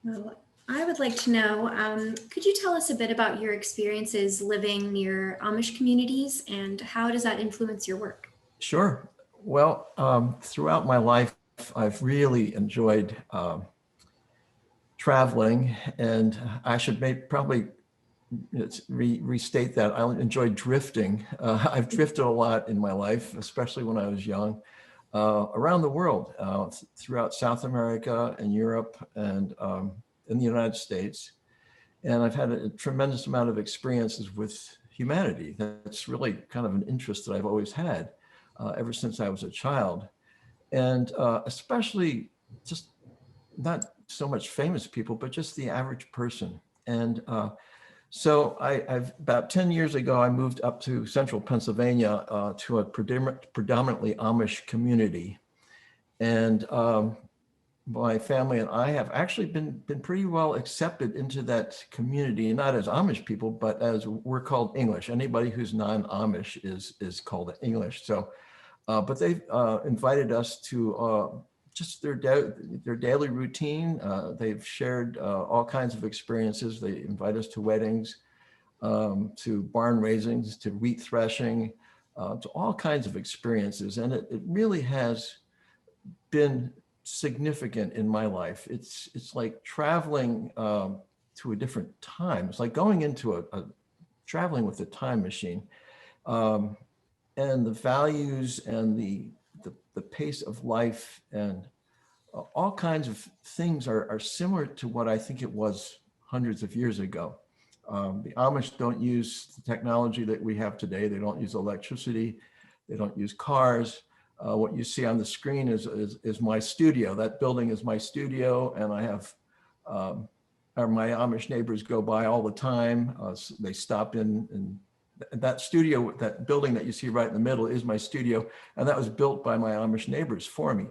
Well, I would like to know, could you tell us a bit about your experiences living near Amish communities and how does that influence your work? Sure. Well, throughout my life, I've really enjoyed traveling, and I should probably restate that I enjoy drifting. I've drifted a lot in my life, especially when I was young, around the world, throughout South America and Europe and in the United States. And I've had a tremendous amount of experiences with humanity. That's really kind of an interest that I've always had ever since I was a child. And especially just not so much famous people, but just the average person. And so I've about 10 years ago, I moved up to central Pennsylvania to a predominantly Amish community. And my family and I have actually been pretty well accepted into that community, not as Amish people, but as we're called English. Anybody who's non-Amish is called English. So, but they've invited us to just their daily routine. They've shared all kinds of experiences. They invite us to weddings, to barn raisings, to wheat threshing, to all kinds of experiences. And it really has been significant in my life. It's like traveling to a different time. It's like going into a traveling with a time machine. And the values and the pace of life and all kinds of things are similar to what I think it was hundreds of years ago. The Amish don't use the technology that we have today. They don't use electricity. They don't use cars. What you see on the screen is my studio. That building is my studio, and I have my Amish neighbors go by all the time. They stop in, and that studio, that building that you see right in the middle is my studio, and that was built by my Amish neighbors for me.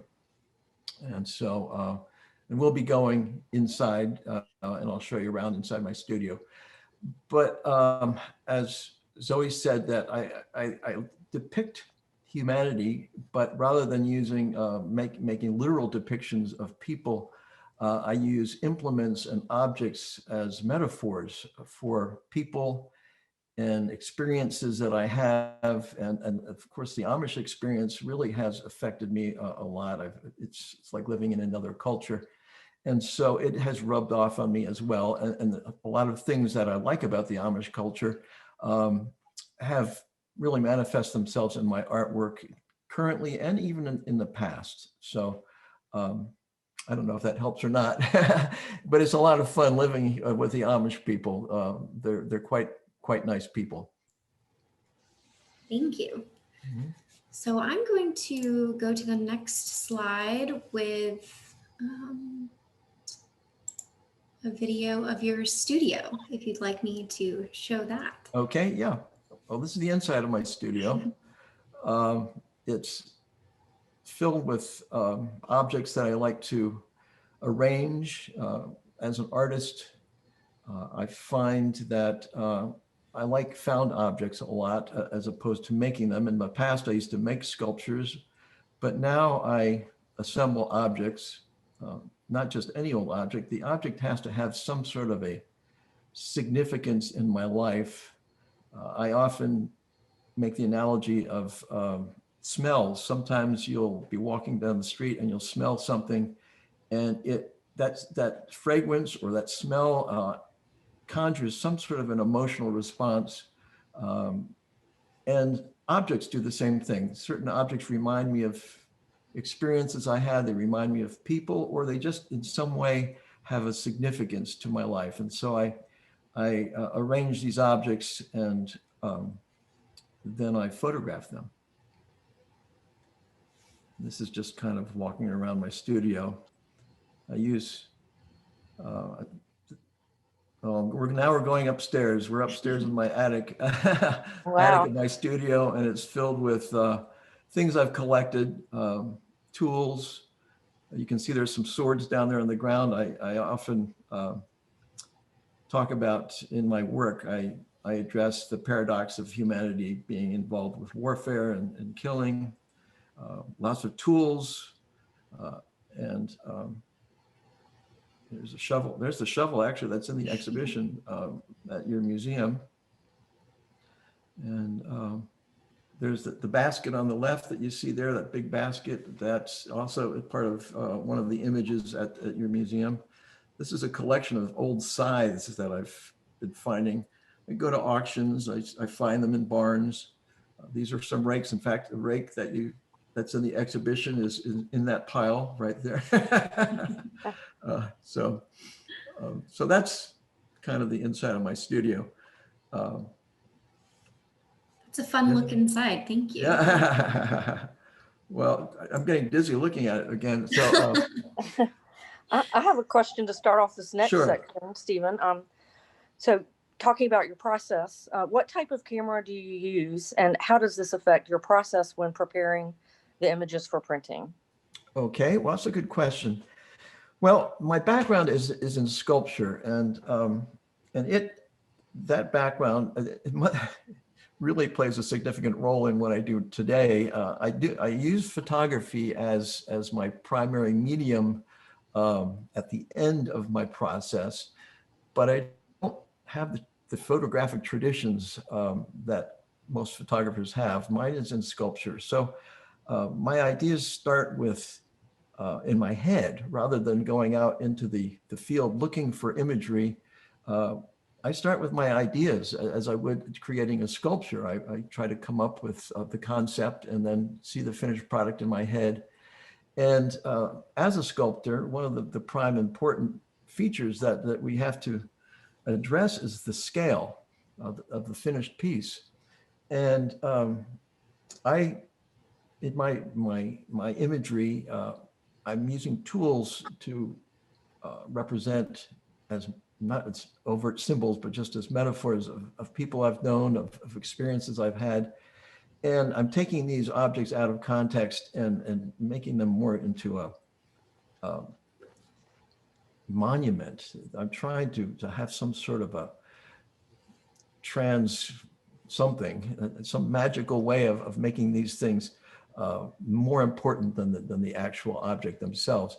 And so, and we'll be going inside, and I'll show you around inside my studio. But as Zoe said, that I depict humanity, but rather than using making literal depictions of people, I use implements and objects as metaphors for people and experiences that I have. And of course, the Amish experience really has affected me a lot. It's like living in another culture. And so it has rubbed off on me as well. And a lot of things that I like about the Amish culture have really manifest themselves in my artwork currently and even in the past. So I don't know if that helps or not, but it's a lot of fun living with the Amish people. They're quite nice people. Thank you. Mhm. So I'm going to go to the next slide with a video of your studio, if you'd like me to show that. Okay, yeah. Well, this is the inside of my studio. It's filled with objects that I like to arrange. As an artist, I find that I like found objects a lot as opposed to making them. In the past, I used to make sculptures, but now I assemble objects, not just any old object. The object has to have some sort of a significance in my life. I often make the analogy of smells. Sometimes you'll be walking down the street and you'll smell something, and that fragrance or that smell conjures some sort of an emotional response. And objects do the same thing. Certain objects remind me of experiences I had. They remind me of people, or they just in some way have a significance to my life. And so I arrange these objects and then I photograph them. This is just kind of walking around my studio. I use, we're going upstairs. We're upstairs in my attic, attic Wow. of my studio, and it's filled with things I've collected, tools. You can see there's some swords down there on the ground. I often talk about in my work, I address the paradox of humanity being involved with warfare and killing, lots of tools, and There's a shovel. There's the shovel actually that's in the exhibition at your museum. And there's the basket on the left that you see there, that big basket. That's also part of one of the images at your museum. This is a collection of old scythes that I've been finding. I go to auctions, I find them in barns. These are some rakes. In fact, the rake that's in the exhibition is in that pile right there. So that's kind of the inside of my studio. It's a fun look inside. Thank you. Yeah. Well, I'm getting dizzy looking at it again. So I have a question to start off this next Sure. section, Stephen. So talking about your process, what type of camera do you use, and how does this affect your process when preparing the images for printing? Okay, well, that's a good question. Well, my background is in sculpture, and that background really plays a significant role in what I do today. I use photography as my primary medium at the end of my process, but I don't have the photographic traditions that most photographers have. Mine is in sculpture. So my ideas start with in my head rather than going out into the field looking for imagery. I start with my ideas as I would creating a sculpture. I try to come up with the concept and then see the finished product in my head. And as a sculptor, one of the prime important features that we have to address is the scale of the finished piece. And in my imagery, I'm using tools to represent as not as overt symbols, but just as metaphors of people I've known, of experiences I've had. And I'm taking these objects out of context and making them more into a monument. I'm trying to have some sort of a some magical way of making these things more important than the actual object themselves.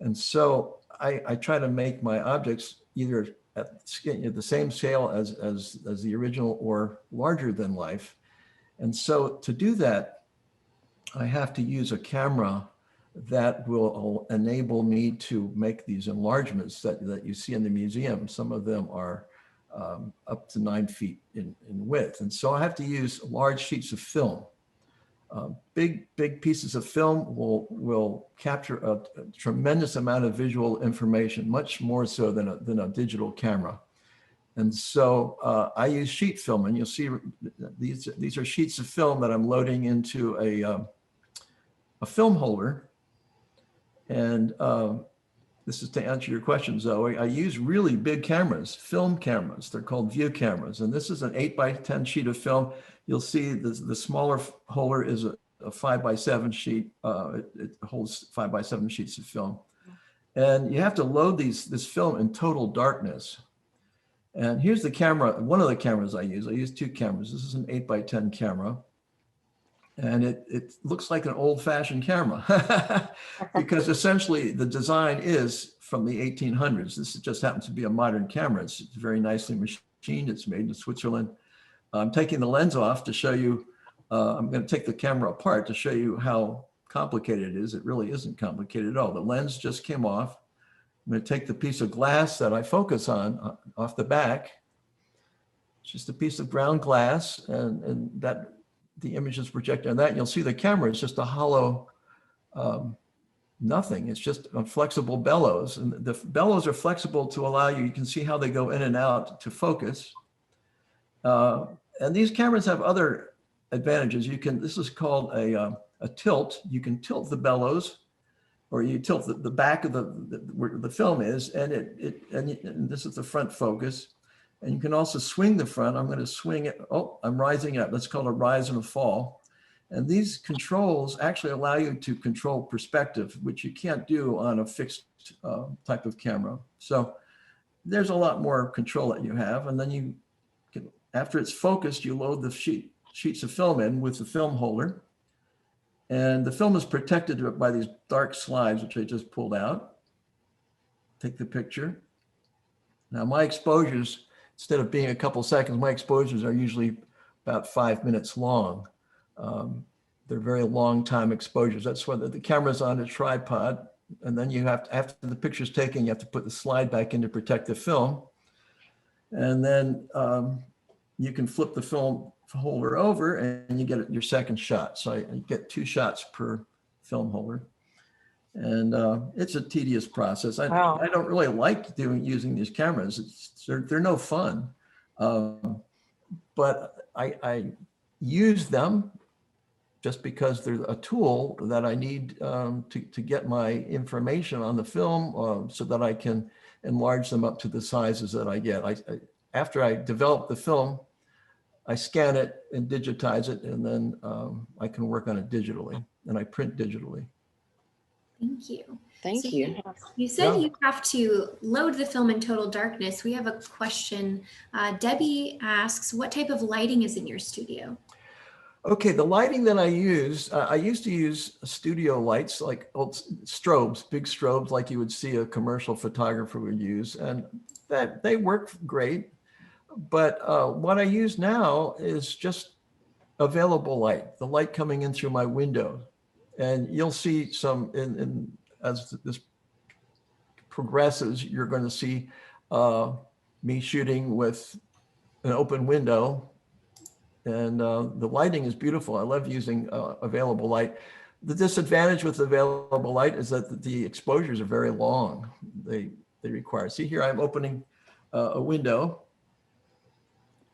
And so I try to make my objects either at the same scale as the original or larger than life. And so to do that, I have to use a camera that will enable me to make these enlargements that you see in the museum. Some of them are up to 9 feet in width. And so I have to use large sheets of film. Big pieces of film will capture a tremendous amount of visual information, much more so than a digital camera. And so I use sheet film, and you'll see these are sheets of film that I'm loading into a film holder. And this is to answer your question, Zoe. I use really big cameras, film cameras. They're called view cameras. And this is an 8x10 sheet of film. You'll see the smaller holder is a 5x7 sheet. It holds 5x7 sheets of film. And you have to load this film in total darkness. And here's the camera, one of the cameras I use. I use 2 cameras. This is an 8x10 camera. And it looks like an old-fashioned camera because essentially the design is from the 1800s. This just happens to be a modern camera. It's very nicely machined. It's made in Switzerland. I'm taking the lens off to show you, I'm going to take the camera apart to show you how complicated it is. It really isn't complicated at all. The lens just came off. I'm going to take the piece of glass that I focus on off the back. It's just a piece of ground glass, and that the image is projected on that. You'll see the camera is just a hollow nothing. It's just a flexible bellows. And the bellows are flexible to allow you can see how they go in and out to focus. And these cameras have other advantages. This is called a tilt. You can tilt the bellows, or you tilt the back of where the film is, and and this is the front focus. And you can also swing the front. I'm going to swing it. Oh, I'm rising up. That's called a rise and a fall. And these controls actually allow you to control perspective, which you can't do on a fixed type of camera. So there's a lot more control that you have. And then you can, after it's focused, you load the sheets of film in with the film holder. And the film is protected by these dark slides, which I just pulled out. take the picture. Now my exposures, instead of being a couple seconds, my exposures are usually about 5 minutes long. They're very long time exposures. That's why the camera's on a tripod, and then you have to, after the picture's taken, you have to put the slide back in to protect the film. And then you can flip the film holder over and you get your second shot. So I get 2 shots per film holder. And it's a tedious process. Wow. I don't really like using these cameras. They're no fun. But I use them just because they're a tool that I need to get my information on the film so that I can enlarge them up to the sizes that I get. After I develop the film, I scan it and digitize it, and then I can work on it digitally, and I print digitally. Thank you. Thank So you. You said Yeah. you have to load the film in total darkness. We have a question. Debbie asks, what type of lighting is in your studio? Okay, the lighting that I use, I used to use studio lights, like old strobes, big strobes, like you would see a commercial photographer would use, and that they work great. But what I use now is just available light, the light coming in through my window. And you'll see some, as this progresses, you're going to see me shooting with an open window. And the lighting is beautiful. I love using available light. The disadvantage with available light is that the exposures are very long. They require, see here, I'm opening a window,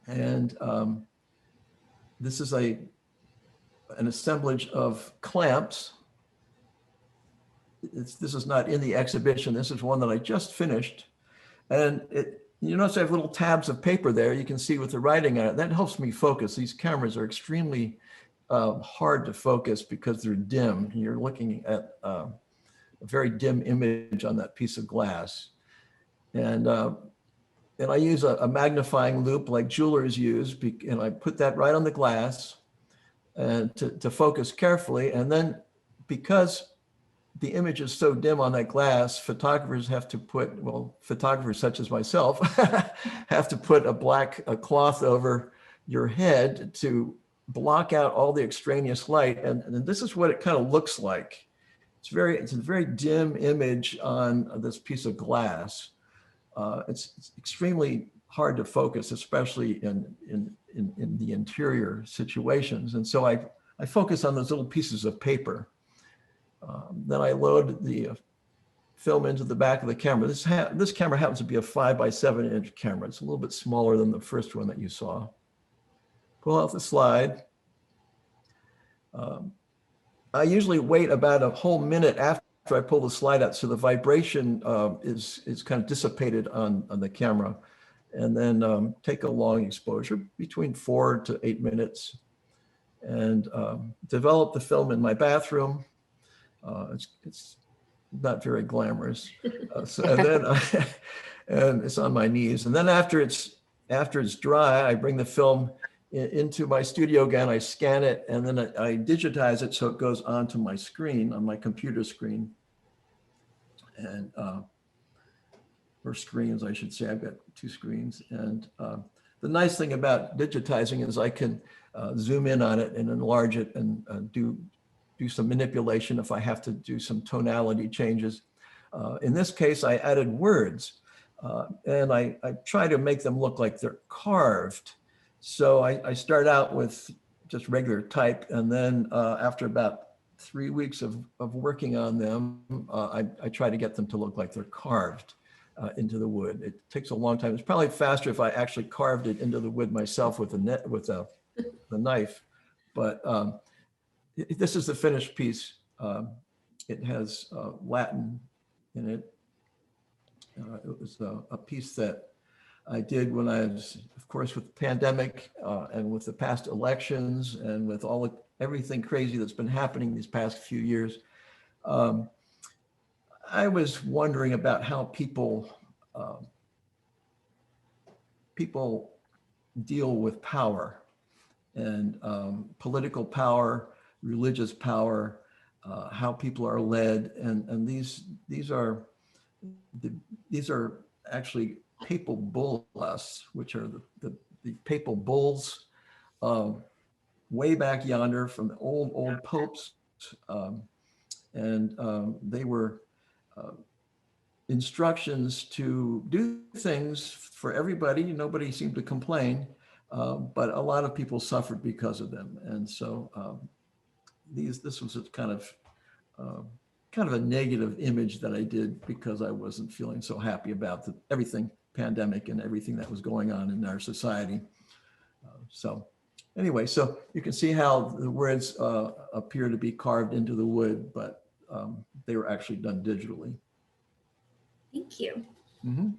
and this is an assemblage of clamps. This is not in the exhibition. This is one that I just finished. And you notice I have little tabs of paper there. You can see with the writing on it. That helps me focus. These cameras are extremely hard to focus because they're dim. You're looking at a very dim image on that piece of glass. And I use a magnifying loop like jewelers use, and I put that right on the glass and to focus carefully. And then because the image is so dim on that glass, photographers have to put, well, photographers such as myself have to put a cloth over your head to block out all the extraneous light. And this is what it kind of looks like. It's a very dim image on this piece of glass. It's extremely hard to focus, especially in the interior situations. And so I focus on those little pieces of paper. Then I load the film into the back of the camera. This camera happens to be a 5x7 camera. It's a little bit smaller than the first one that you saw. Pull out the slide. I usually wait about a whole minute after I pull the slide out, so the vibration is kind of dissipated on the camera, and then take a long exposure between 4 to 8 minutes, and develop the film in my bathroom. It's not very glamorous. And it's on my knees. And then after it's dry, I bring the film into my studio again. I scan it, and then I digitize it so it goes onto my screen, on my computer screen. And or screens, I should say. I've got 2 screens. And the nice thing about digitizing is I can zoom in on it and enlarge it and do some manipulation if I have to do some tonality changes. In this case, I added words, and I try to make them look like they're carved. So I start out with just regular type, and then after about 3 weeks of working on them, I try to get them to look like they're carved into the wood. It takes a long time. It's probably faster if I actually carved it into the wood myself with the knife, but this is the finished piece. It has Latin in it. It was a piece that I did when I was, of course, with the pandemic and with the past elections and with everything crazy that's been happening these past few years. I was wondering about how people deal with power and political power, religious power, how people are led, and these are these are actually papal bull busts, which are the papal bulls way back yonder from the old popes. They were instructions to do things for everybody. Nobody seemed to complain, but a lot of people suffered because of them. And so this was a kind of a negative image that I did because I wasn't feeling so happy about everything pandemic and everything that was going on in our society. So anyway, so you can see how the words appear to be carved into the wood, but they were actually done digitally. Thank you. Mm-hmm.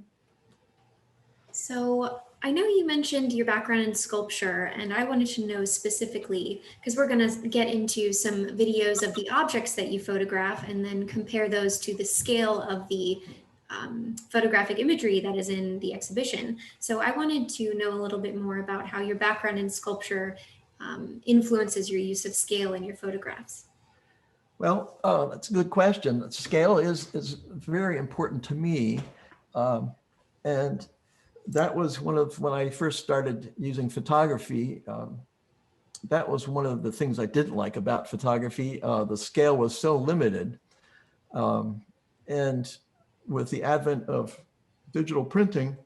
So I know you mentioned your background in sculpture, and I wanted to know specifically, because we're going to get into some videos of the objects that you photograph and then compare those to the scale of the photographic imagery that is in the exhibition. So I wanted to know a little bit more about how your background in sculpture influences your use of scale in your photographs. Well, that's a good question. Scale is very important to me. And that was when I first started using photography, that was one of the things I didn't like about photography. The scale was so limited. And with the advent of digital printing,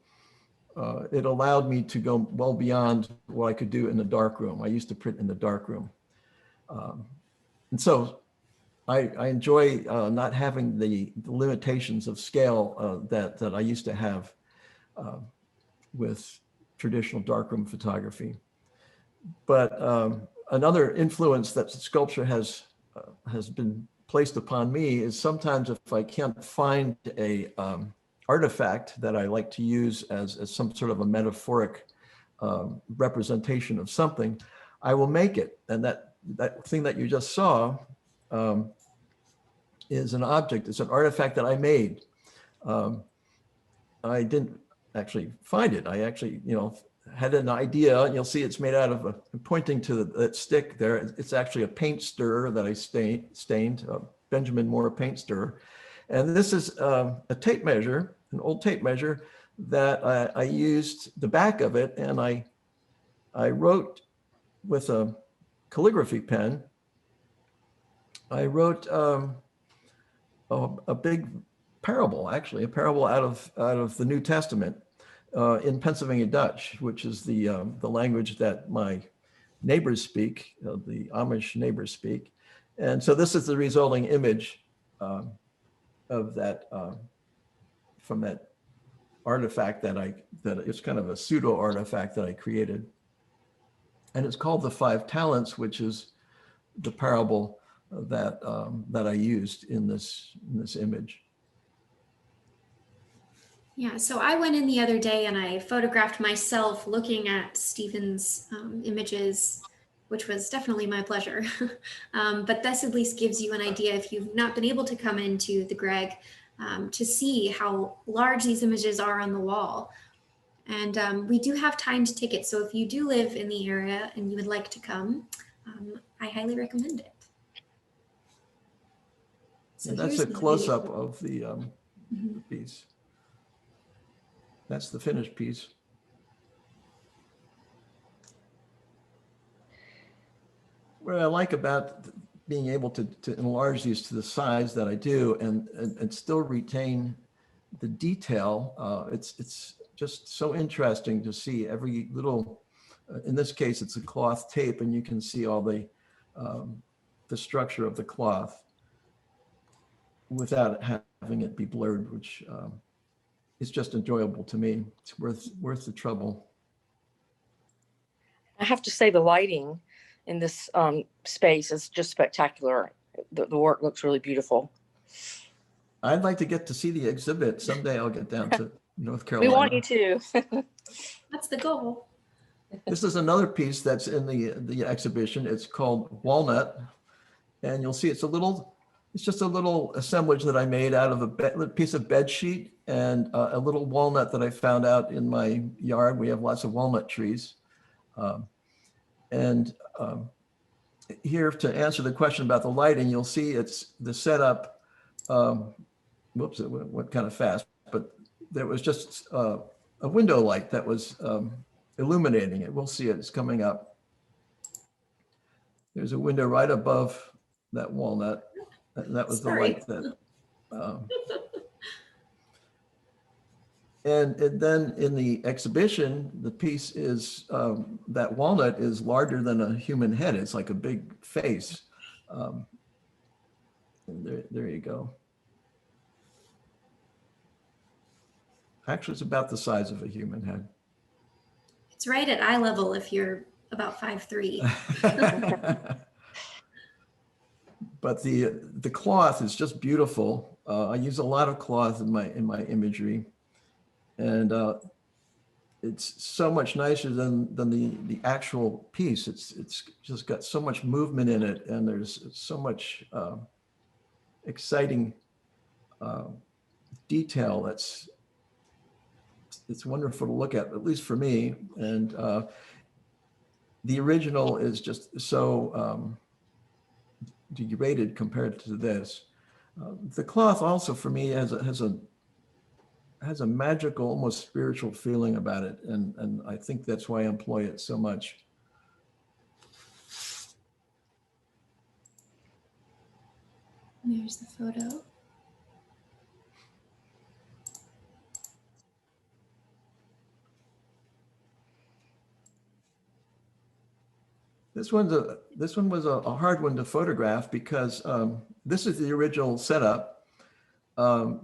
it allowed me to go well beyond what I could do in the darkroom. I used to print in the darkroom. And so I enjoy not having the limitations of scale that I used to have with traditional darkroom photography. But another influence that sculpture has been placed upon me is sometimes if I can't find a artifact that I like to use as some sort of a metaphoric representation of something, I will make it. And that thing that you just saw is an object, it's an artifact that I made. I didn't actually find it. I actually, had an idea, and you'll see it's made out of pointing to that stick there. It's actually a paint stirrer that I stained, Benjamin Moore paint stirrer. And this is a tape measure, an old tape measure that I used the back of it, and I wrote with a calligraphy pen. I wrote a big parable, actually, a parable out of the New Testament in Pennsylvania Dutch, which is the language that my neighbors speak, the Amish neighbors speak. And so this is the resulting image of that, from that artifact that it's kind of a pseudo artifact that I created. And it's called the 5 Talents, which is the parable that I used in this image. Yeah, so I went in the other day and I photographed myself looking at Stephen's images, which was definitely my pleasure. But this at least gives you an idea, if you've not been able to come into the Greg, to see how large these images are on the wall. And we do have timed tickets, so if you do live in the area and you would like to come, I highly recommend it. So and that's a close-up of the piece. That's the finished piece. What I like about being able to enlarge these to the size that I do and still retain the detail, it's just so interesting to see every little, in this case, it's a cloth tape, and you can see all the structure of the cloth without having it be blurred, which it's just enjoyable to me. It's worth the trouble. I have to say the lighting in this space is just spectacular. The work looks really beautiful. I'd like to get to see the exhibit. Someday I'll get down to North Carolina. We want you to. That's the goal. This is another piece that's in the exhibition. It's called Walnut. And you'll see it's just a little assemblage that I made out of a piece of bed sheet and a little walnut that I found out in my yard. We have lots of walnut trees. Here, to answer the question about the lighting, you'll see it's the setup whoops, it went kind of fast, but there was just a window light that was illuminating it. We'll see it. It's coming up. There's a window right above that walnut. That was the Sorry. light that. And then in the exhibition, the piece is, that walnut is larger than a human head. It's like a big face. And there you go. Actually, it's about the size of a human head. It's right at eye level if you're about 5'3". But the cloth is just beautiful. I use a lot of cloth in my imagery, and it's so much nicer than the actual piece. It's just got so much movement in it, and there's so much exciting detail it's wonderful to look at least for me. And the original is just so degraded compared to this. The cloth also for me has a magical, almost spiritual feeling about it, and I think that's why I employ it so much. There's the photo. This one was a hard one to photograph because this is the original setup. The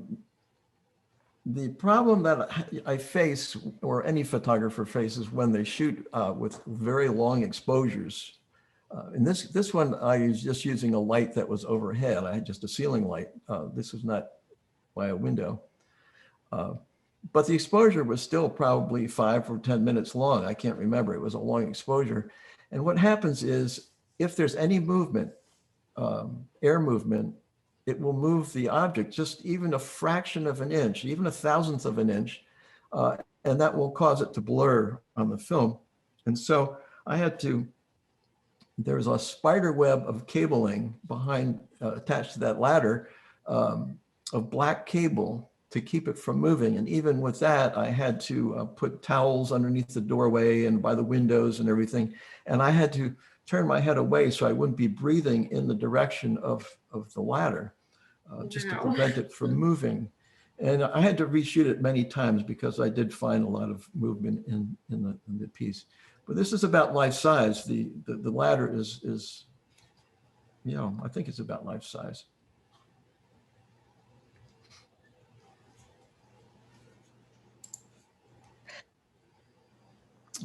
problem that I face, or any photographer faces, when they shoot with very long exposures. In this one, I was just using a light that was overhead. I had just a ceiling light. This was not by a window. But the exposure was still probably 5 or 10 minutes long. I can't remember. It was a long exposure. And what happens is, if there's any movement, air movement, it will move the object just even a fraction of an inch, even a thousandth of an inch, and that will cause it to blur on the film. And so I had to, there's a spider web of cabling behind, attached to that ladder, of black cable to keep it from moving. And even with that, I had to put towels underneath the doorway and by the windows and everything. And I had to turn my head away so I wouldn't be breathing in the direction of the ladder, just to prevent it from moving. And I had to reshoot it many times because I did find a lot of movement in the piece. But this is about life size. The ladder is, you know, I think it's about life size.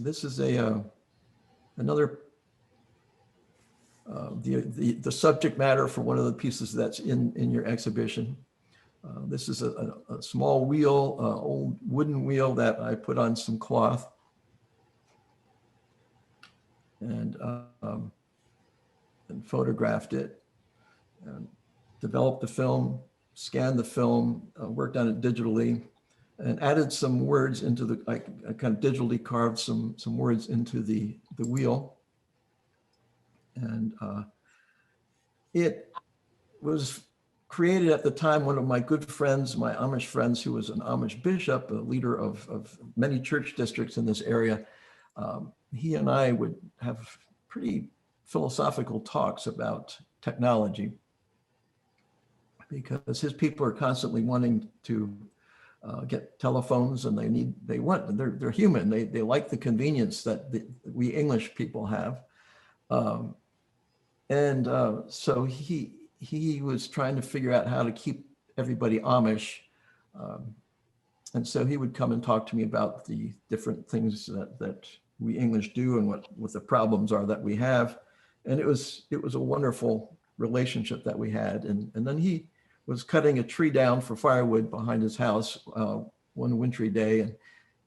This is another the subject matter for one of the pieces that's in your exhibition. This is a small wheel, old wooden wheel that I put on some cloth, and photographed it, and developed the film, scanned the film, worked on it digitally, and added some words into the, I kind of digitally carved some words into the wheel. And it was created at the time, one of my good friends, my Amish friends, who was an Amish bishop, a leader of many church districts in this area. He and I would have pretty philosophical talks about technology, because his people are constantly wanting to get telephones, and they're human. They like the convenience that we English people have. So he was trying to figure out how to keep everybody Amish. And so he would come and talk to me about the different things that we English do and what the problems are that we have. And it was a wonderful relationship that we had. And then he was cutting a tree down for firewood behind his house one wintry day, and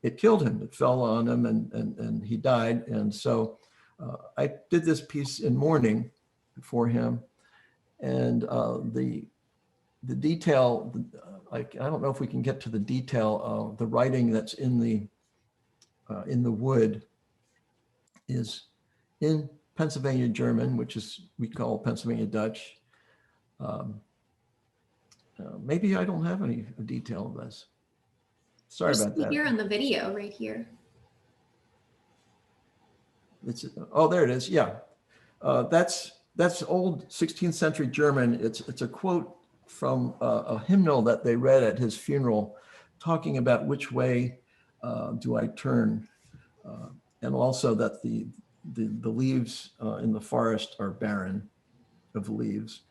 it killed him. It fell on him, and he died. And so I did this piece in mourning for him, and the detail, like, I don't know if we can get to the detail of the writing that's in the wood is in Pennsylvania German, which is we call Pennsylvania Dutch. Maybe I don't have any detail of this. Sorry There's about some that. here on the video right here. Oh, there it is. Yeah, that's old 16th century German. It's a quote from a hymnal that they read at his funeral, talking about which way do I turn, and also that the leaves in the forest are barren of leaves.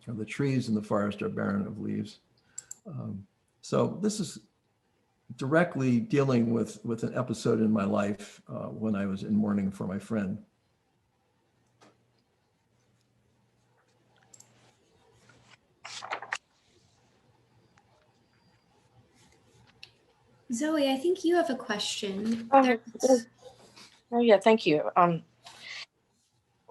Or the trees in the forest are barren of leaves. So this is directly dealing with an episode in my life when I was in mourning for my friend. Zoe, I think you have a question. Oh yeah, thank you.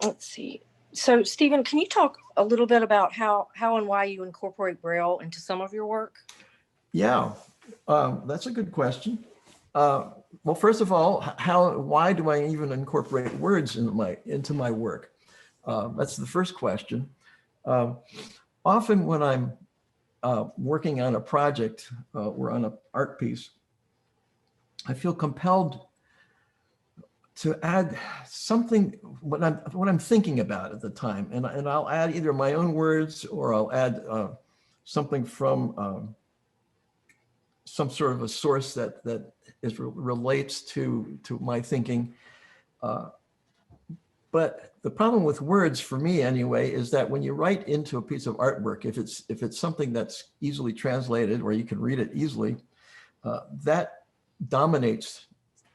Let's see. So Stephen, can you talk a little bit about how and why you incorporate Braille into some of your work? Yeah, that's a good question. Well, first of all, why do I even incorporate words into my work? That's the first question. Often when I'm working on a project or on an art piece, I feel compelled to add something what I'm thinking about at the time, and I'll add either my own words or I'll add something from some sort of a source that relates to my thinking. But the problem with words, for me anyway, is that when you write into a piece of artwork, if it's something that's easily translated or you can read it easily, that dominates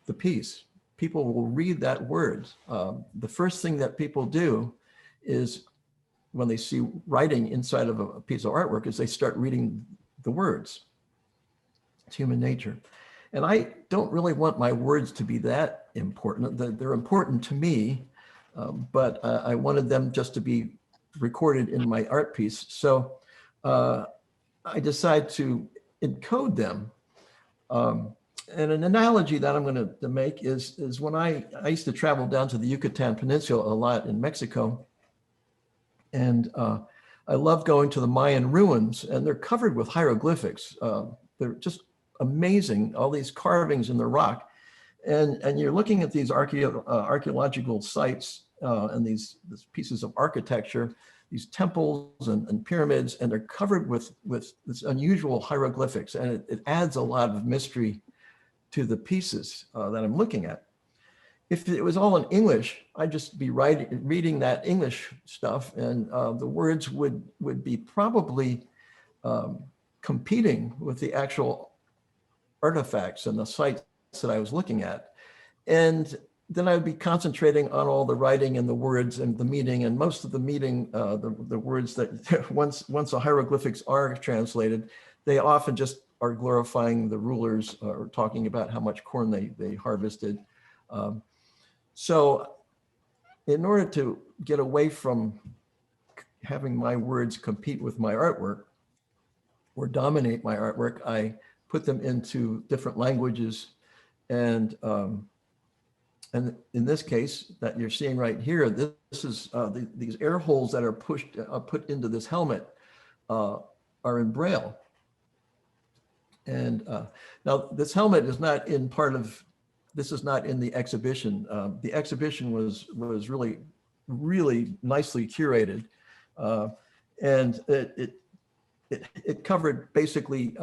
the piece. People will read that word. The first thing that people do is when they see writing inside of a piece of artwork is they start reading the words. It's human nature. And I don't really want my words to be that important. They're important to me, but I wanted them just to be recorded in my art piece. So I decided to encode them. And an analogy that I'm going to make is when I used to travel down to the Yucatan Peninsula a lot in Mexico. And I love going to the Mayan ruins, and they're covered with hieroglyphics. They're just amazing, all these carvings in the rock. And you're looking at these archaeological sites and these pieces of architecture, these temples and pyramids, and they're covered with this unusual hieroglyphics. And it adds a lot of mystery to the pieces that I'm looking at. If it was all in English, I'd just be reading that English stuff, and the words would be probably competing with the actual artifacts and the sites that I was looking at. And then I would be concentrating on all the writing and the words and the meaning, and most of the meaning, the words that once the hieroglyphics are translated, they often just are glorifying the rulers or talking about how much corn they harvested. So in order to get away from having my words compete with my artwork or dominate my artwork, I put them into different languages. And in this case that you're seeing right here, this is these air holes that are put into this helmet are in Braille. And now this helmet is not in this is not in the exhibition. The exhibition was really, really nicely curated. And it covered basically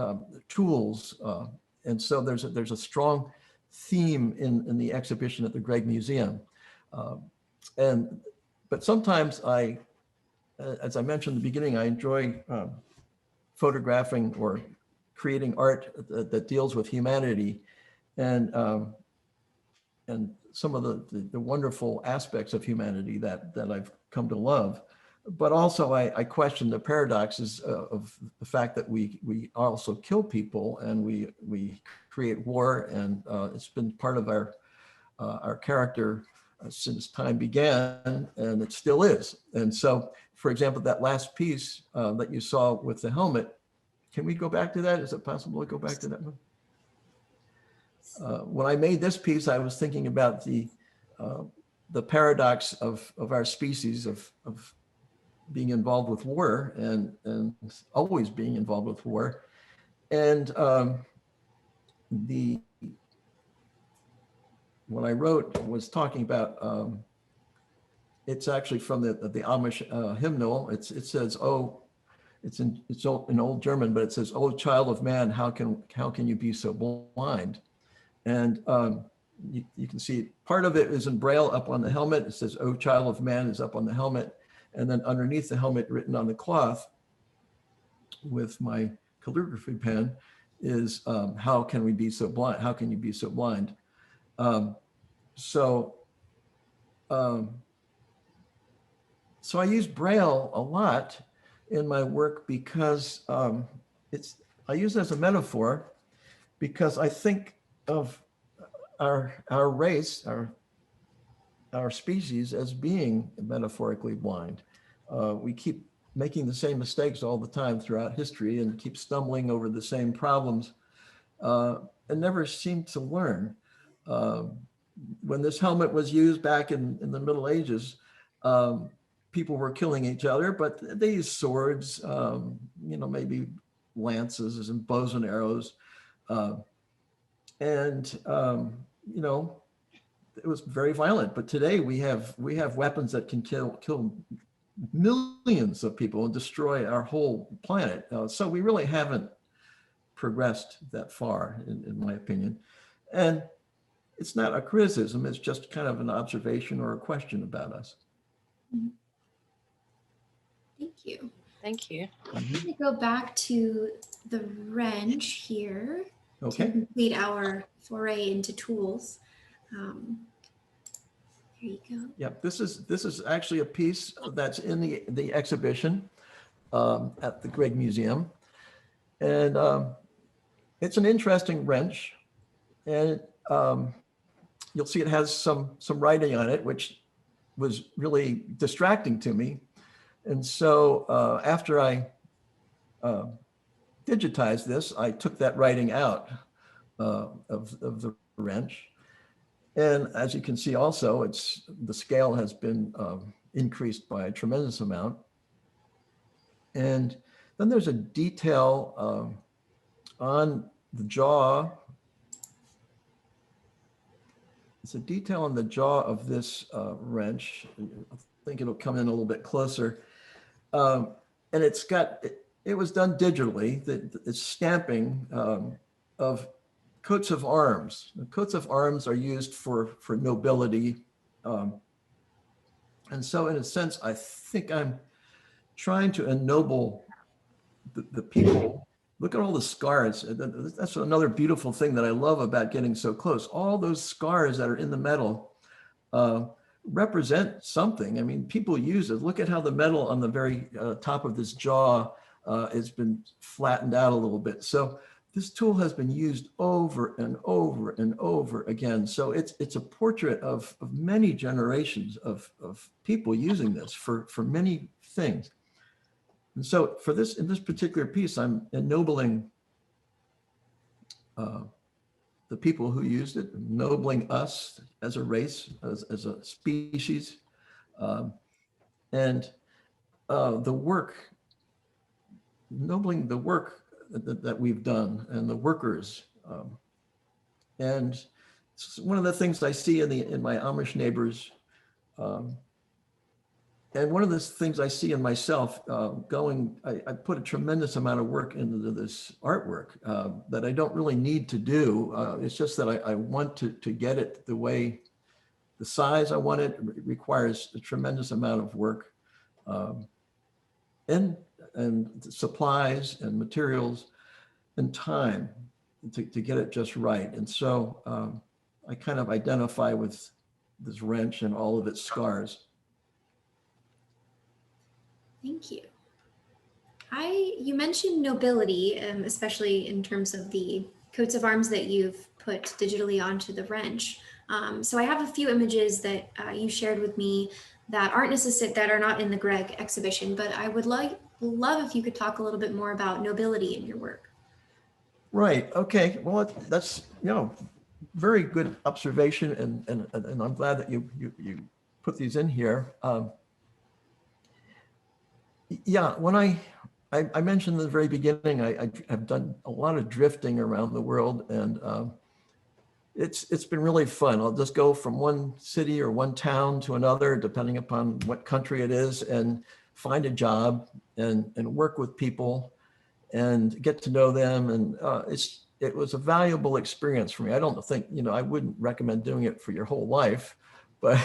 tools. And so there's a strong theme in the exhibition at the Gregg Museum. But sometimes as I mentioned in the beginning, I enjoy photographing or creating art that deals with humanity and some of the wonderful aspects of humanity that I've come to love. But also I question the paradoxes of the fact that we also kill people and we create war, and it's been part of our character since time began, and it still is. And so, for example, that last piece that you saw with the helmet, can we go back to that? Is it possible to go back to that one? When I made this piece, I was thinking about the paradox of our species of being involved with war and always being involved with war. And the what I wrote was talking about, it's actually from the Amish hymnal. It says, oh, it's in old German, but it says, "Oh, child of man, how can you be so blind?" And you can see part of it is in Braille up on the helmet. It says, "Oh, child of man" is up on the helmet, and then underneath the helmet, written on the cloth with my calligraphy pen, is "How can we be so blind? How can you be so blind?" So I use Braille a lot in my work because I use it as a metaphor, because I think of our race, our species, as being metaphorically blind. We keep making the same mistakes all the time throughout history and keep stumbling over the same problems and never seem to learn. When this helmet was used back in the Middle Ages, people were killing each other, but they used swords, maybe lances and bows and arrows. And it was very violent. But today we have weapons that can kill millions of people and destroy our whole planet. So we really haven't progressed that far, in my opinion. And it's not a criticism, it's just kind of an observation or a question about us. Thank you. Thank you. I'm going to go back to the wrench here Okay. to complete our foray into tools. Here you go. Yep, this is actually a piece that's in the exhibition at the Gregg Museum. And it's an interesting wrench. And you'll see it has some writing on it, which was really distracting to me. And so after I digitized this, I took that writing out of the wrench. And as you can see also, the scale has been increased by a tremendous amount. And then there's a detail on the jaw. It's a detail on the jaw of this wrench. I think it'll come in a little bit closer. And it was done digitally. It's stamping of coats of arms. The coats of arms are used for nobility. And so in a sense, I think I'm trying to ennoble the people. Look at all the scars. That's another beautiful thing that I love about getting so close. All those scars that are in the metal represent something. I mean, people use it. Look at how the metal on the very top of this jaw has been flattened out a little bit. So this tool has been used over and over and over again. So it's a portrait of many generations of people using this for many things. And so in this particular piece, I'm ennobling the people who used it, ennobling us as a race, as a species, and the work, ennobling the work that we've done and the workers. And one of the things I see in my Amish neighbors, and one of the things I see in myself I put a tremendous amount of work into this artwork that I don't really need to do. It's just that I want to get it the size I want it. It requires a tremendous amount of work and supplies and materials and time to get it just right. And so I kind of identify with this wrench and all of its scars. Thank you. You mentioned nobility, especially in terms of the coats of arms that you've put digitally onto the wrench. So I have a few images that you shared with me that are not in the Gregg exhibition, but I would love if you could talk a little bit more about nobility in your work. Right. Okay. Well, that's very good observation, and I'm glad that you put these in here. Yeah, when I mentioned in the very beginning, I've done a lot of drifting around the world, and it's been really fun. I'll just go from one city or one town to another, depending upon what country it is, and find a job and work with people and get to know them. And it was a valuable experience for me. I don't think, I wouldn't recommend doing it for your whole life, but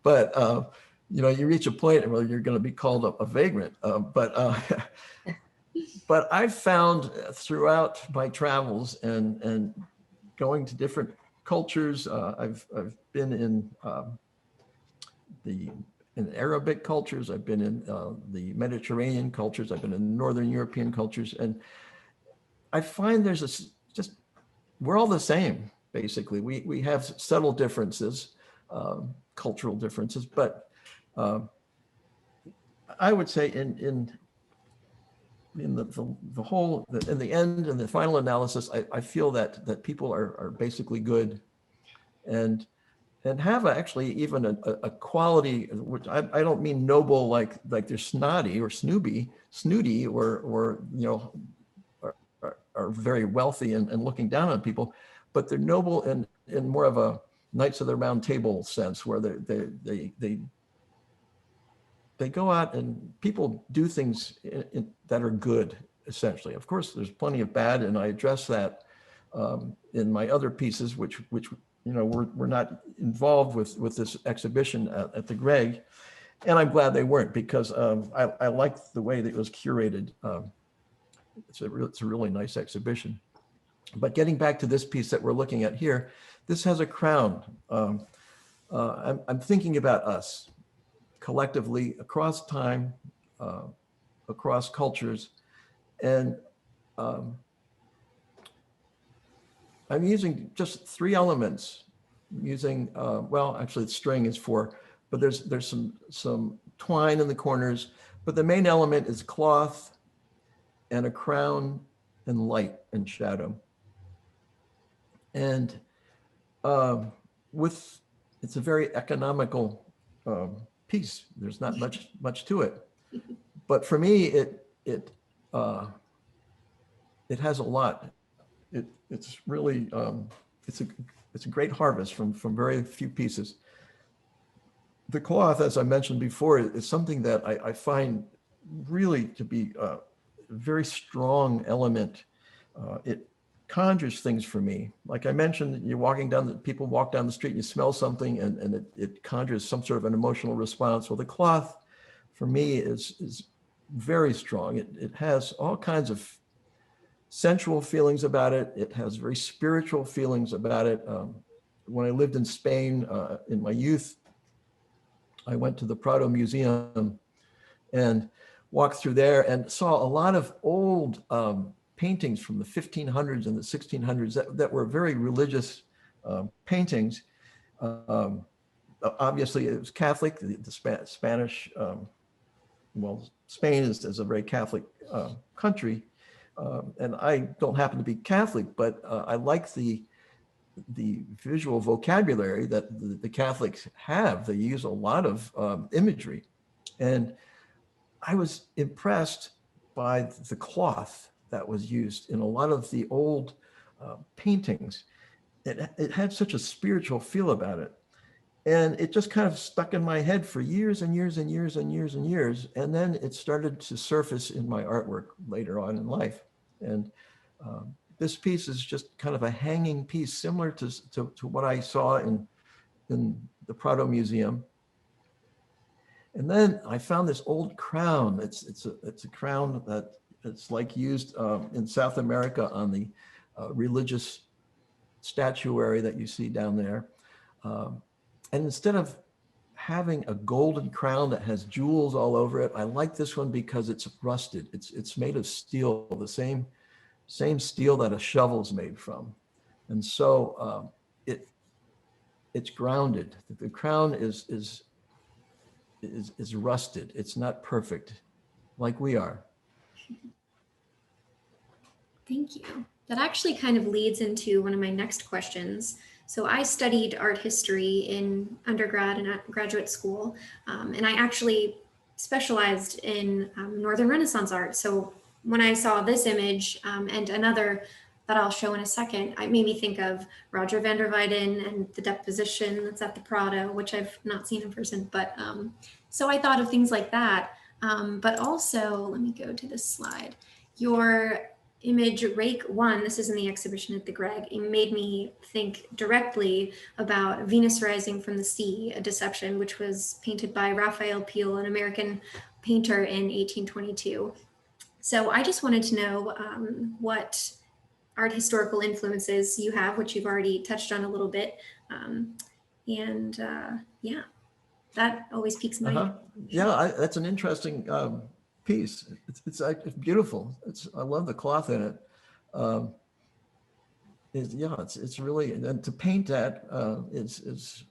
but you reach a point where you're going to be called a vagrant. But I've found throughout my travels and going to different cultures. I've been in the in Arabic cultures. I've been in the Mediterranean cultures. I've been in Northern European cultures, and I find there's just we're all the same basically. We have subtle differences, cultural differences, but I would say in the whole, in the end, in the final analysis, I feel that people are basically good, and have actually even a quality, which I don't mean noble like they're snotty or snooty or are very wealthy and looking down on people, but they're noble in more of a Knights of the Round Table sense, where they go out and people do things that are good, essentially. Of course, there's plenty of bad, and I address that in my other pieces, which we're not involved with this exhibition at the Greg, and I'm glad they weren't, because I like the way that it was curated. It's a really nice exhibition. But getting back to this piece that we're looking at here, this has a crown. I'm thinking about us collectively across time, across cultures, and I'm using just 3 elements. Using well, actually, the string is 4, but there's some twine in the corners. But the main element is cloth and a crown and light and shadow. And it's a very economical piece. There's not much to it, but for me, it has a lot. It's really it's a great harvest from very few pieces. The cloth, as I mentioned before, is something that I find really to be a very strong element. It conjures things for me. Like I mentioned, you're walking down, people walk down the street and you smell something, and it conjures some sort of an emotional response. Well, the cloth for me is very strong. It has all kinds of sensual feelings about it. It has very spiritual feelings about it. When I lived in Spain in my youth, I went to the Prado Museum and walked through there and saw a lot of old paintings from the 1500s and the 1600s that were very religious paintings. Obviously, it was Catholic. The Spanish, well, Spain is a very Catholic country, and I don't happen to be Catholic, but I like the visual vocabulary that the Catholics have. They use a lot of imagery, and I was impressed by the cloth that was used in a lot of the old paintings. It had such a spiritual feel about it. And it just kind of stuck in my head for years and years and years and years and years. And then it started to surface in my artwork later on in life. And this piece is just kind of a hanging piece, similar to what I saw in the Prado Museum. And then I found this old crown. It's a crown that it's like used in South America on the religious statuary that you see down there. And instead of having a golden crown that has jewels all over it, I like this one because it's rusted. It's made of steel, the same steel that a shovel's made from. And so it's grounded. The crown is rusted. It's not perfect, like we are. Thank you. That actually kind of leads into one of my next questions. So I studied art history in undergrad and at graduate school, and I actually specialized in Northern Renaissance art. So when I saw this image and another that I'll show in a second, it made me think of Roger van der Weyden and the deposition that's at the Prado, which I've not seen in person. But so I thought of things like that. But also, let me go to this slide. Your image Rake 1, this is in the exhibition at the Greg, it made me think directly about Venus Rising from the Sea, a Deception, which was painted by Raphael Peale, an American painter in 1822. So I just wanted to know what art historical influences you have, which you've already touched on a little bit. Yeah, that always piques my Yeah, that's an interesting piece. It's beautiful. I love the cloth in it. It's really, and to paint that is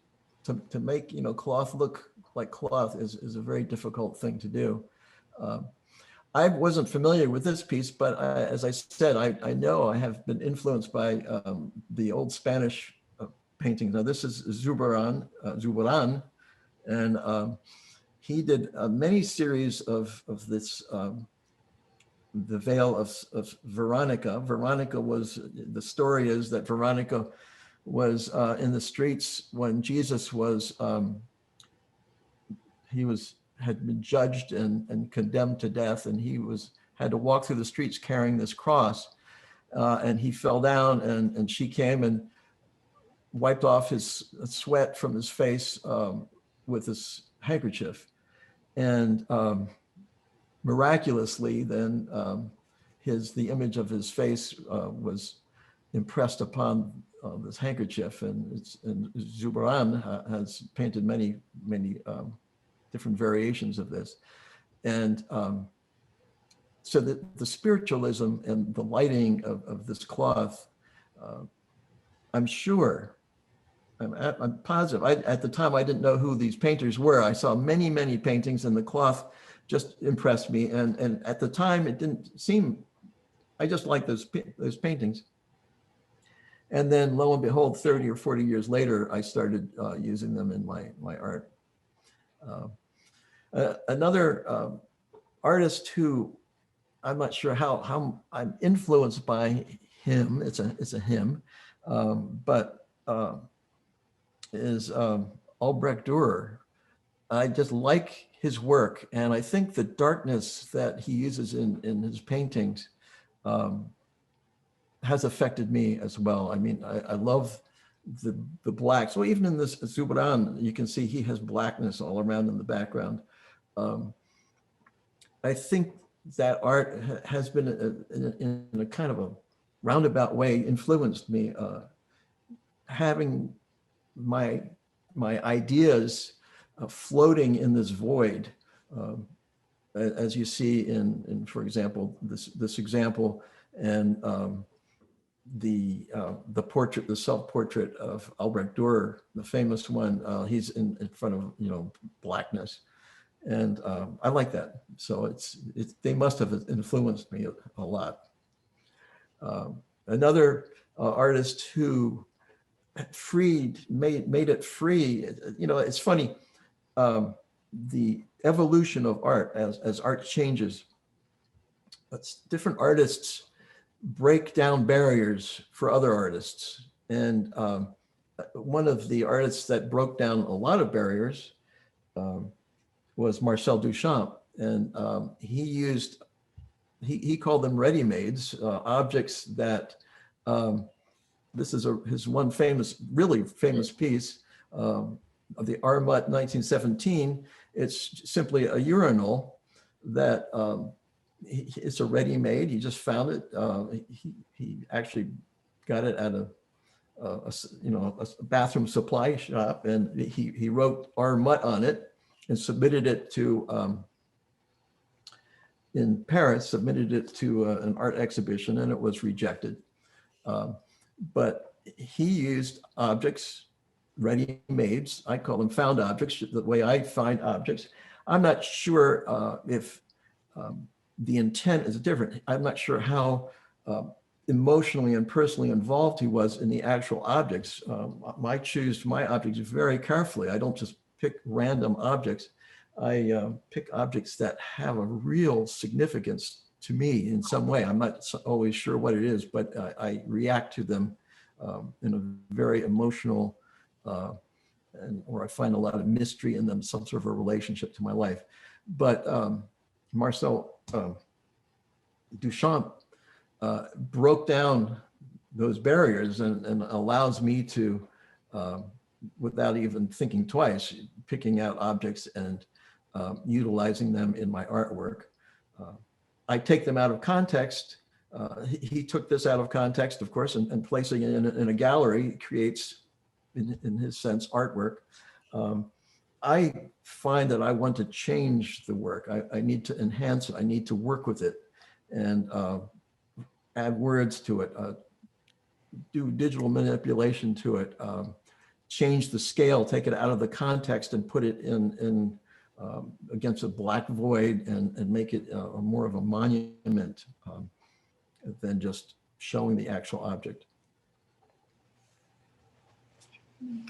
to make cloth look like cloth is a very difficult thing to do. I wasn't familiar with this piece, but as I said, I know I have been influenced by the old Spanish paintings. Now this is Zurbarán, and he did many series of this, the Veil of Veronica. Veronica was, the story is that Veronica was in the streets when Jesus was, had been judged and condemned to death, and he had to walk through the streets carrying this cross, and he fell down, and she came and wiped off his sweat from his face with this handkerchief, and miraculously then the image of his face was impressed upon this handkerchief, and Zurbarán has painted many different variations of this. And so the spiritualism and the lighting of this cloth, I'm sure, I'm positive. At the time, I didn't know who these painters were. I saw many paintings, and the cloth just impressed me. And at the time, it didn't seem, I just liked those paintings. And then lo and behold, 30 or 40 years later, I started using them in my art. Another artist who I'm not sure how I'm influenced by him, it's a him, but is Albrecht Dürer. I just like his work, and I think the darkness that he uses in his paintings has affected me as well. I mean, I love the blacks. Well, even in this Zurbarán, you can see he has blackness all around in the background. I think that art has been in a kind of a roundabout way influenced me, having my ideas floating in this void, as you see in for example, this example, and the portrait, the self-portrait of Albrecht Dürer, the famous one. He's in front of blackness, and I like that. So they must have influenced me a lot. Another artist who made it free. It's funny, the evolution of art as art changes. Different artists break down barriers for other artists, and one of the artists that broke down a lot of barriers was Marcel Duchamp, and he called them ready-mades, objects that. This is his one really famous piece of the Armut 1917. It's simply a urinal that it's a ready-made. He just found it. He actually got it at a bathroom supply shop, and he wrote Armut on it and submitted it to in Paris. Submitted it to an art exhibition, and it was rejected. But he used objects, ready-mades. I call them found objects, the way I find objects. I'm not sure if the intent is different. I'm not sure how emotionally and personally involved he was in the actual objects. I choose my objects very carefully. I don't just pick random objects. I pick objects that have a real significance to me in some way. I'm not always sure what it is, but I react to them in a very emotional, or I find a lot of mystery in them, some sort of a relationship to my life. But Marcel Duchamp broke down those barriers and allows me to, without even thinking twice, picking out objects and utilizing them in my artwork. I take them out of context. He took this out of context, of course, and placing it in a gallery creates, in his sense, artwork. I find that I want to change the work. I need to enhance it. I need to work with it and add words to it, do digital manipulation to it, change the scale, take it out of the context and put it in against a black void and make it more of a monument than just showing the actual object.